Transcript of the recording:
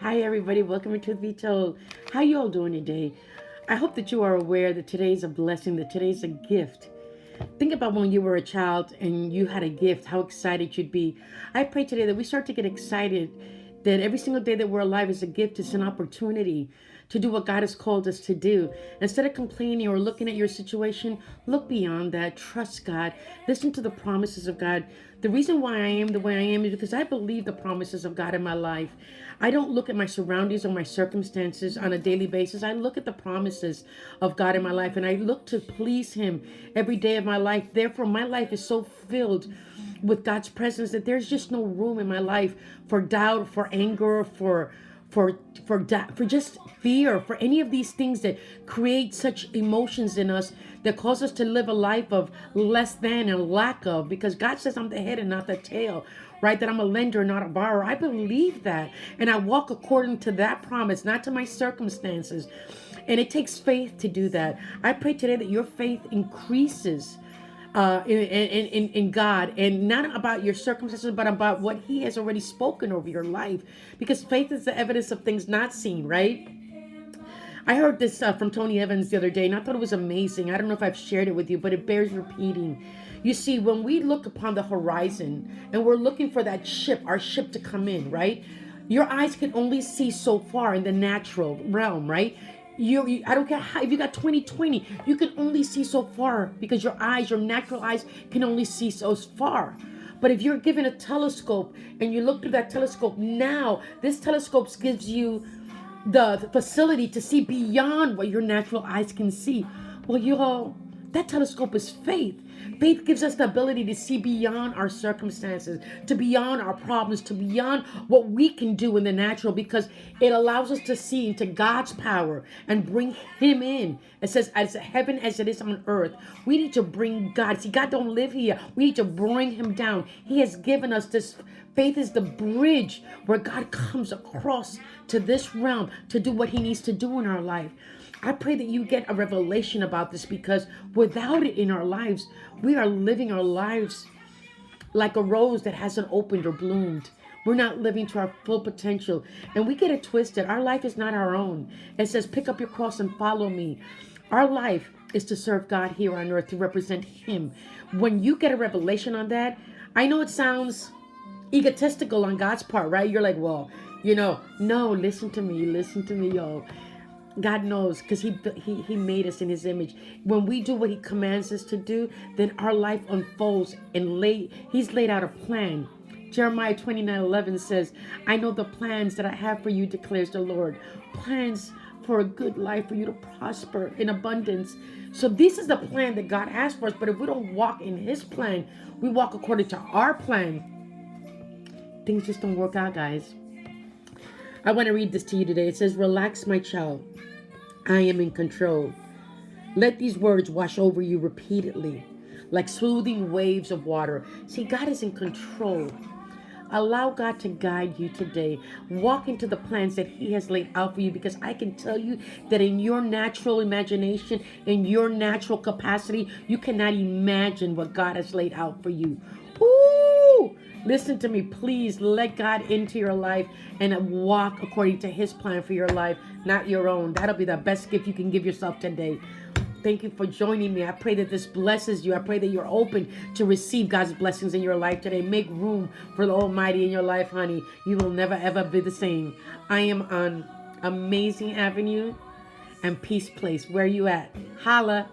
Hi, everybody. Welcome to Be Told. How you all doing today? I hope that you are aware that today is a blessing, that today is a gift. Think about when you were a child and you had a gift, how excited you'd be. I pray today that we start to get excited that every single day that we're alive is a gift, it's an opportunity to do what God has called us to do. Instead of complaining or looking at your situation, look beyond that. Trust God. Listen to the promises of God. The reason why I am the way I am is because I believe the promises of God in my life. I don't look at my surroundings or my circumstances on a daily basis. I look at the promises of God in my life and I look to please Him every day of my life. Therefore, my life is so filled with God's presence that there's just no room in my life for doubt, for anger, for just fear, for any of these things that create such emotions in us that cause us to live a life of less than and lack of, because God says I'm the head and not the tail, right? That I'm a lender, not a borrower. I believe that. And I walk according to that promise, not to my circumstances. And it takes faith to do that. I pray today that your faith increases in God, and not about your circumstances, but about what He has already spoken over your life. Because faith is the evidence of things not seen, right? I heard this from Tony Evans the other day, and I thought it was amazing. I don't know if I've shared it with you, but it bears repeating. You see, when we look upon the horizon and we're looking for that ship, our ship to come in, right? Your eyes can only see so far in the natural realm, right? I don't care how, if you got 20/20, you can only see so far because your eyes, your natural eyes, can only see so far. But if you're given a telescope and you look through that telescope now, this telescope gives you the facility to see beyond what your natural eyes can see. Well, you all, that telescope is faith. Faith gives us the ability to see beyond our circumstances, to beyond our problems, to beyond what we can do in the natural, because it allows us to see into God's power and bring Him in. It says, as heaven as it is on earth. We need to bring God. See, God don't live here. We need to bring Him down. He has given us this. Faith is the bridge where God comes across to this realm to do what He needs to do in our life. I pray that you get a revelation about this, because without it in our lives, we are living our lives like a rose that hasn't opened or bloomed. We're not living to our full potential. And we get it twisted. Our life is not our own. It says, pick up your cross and follow me. Our life is to serve God here on earth, to represent Him. When you get a revelation on that, I know it sounds egotistical on God's part, right? You're like, well, no, listen to me, y'all. God knows, because he made us in His image. When we do what He commands us to do, then our life unfolds, and He's laid out a plan. Jeremiah 29:11 says, I know the plans that I have for you, declares the Lord. Plans for a good life, for you to prosper in abundance. So this is the plan that God has for us. But if we don't walk in His plan, we walk according to our plan, things just don't work out, guys. I want to read this to you today. It says, relax, my child. I am in control. Let these words wash over you repeatedly, like soothing waves of water. See, God is in control. Allow God to guide you today. Walk into the plans that He has laid out for you, because I can tell you that in your natural imagination, in your natural capacity, you cannot imagine what God has laid out for you. Ooh! Listen to me, please. Let God into your life and walk according to His plan for your life, not your own. That'll be the best gift you can give yourself today. Thank you for joining me. I pray that this blesses you. I pray that you're open to receive God's blessings in your life today. Make room for the Almighty in your life, honey. You will never, ever be the same. I am on Amazing Avenue and Peace Place. Where you at? Holla.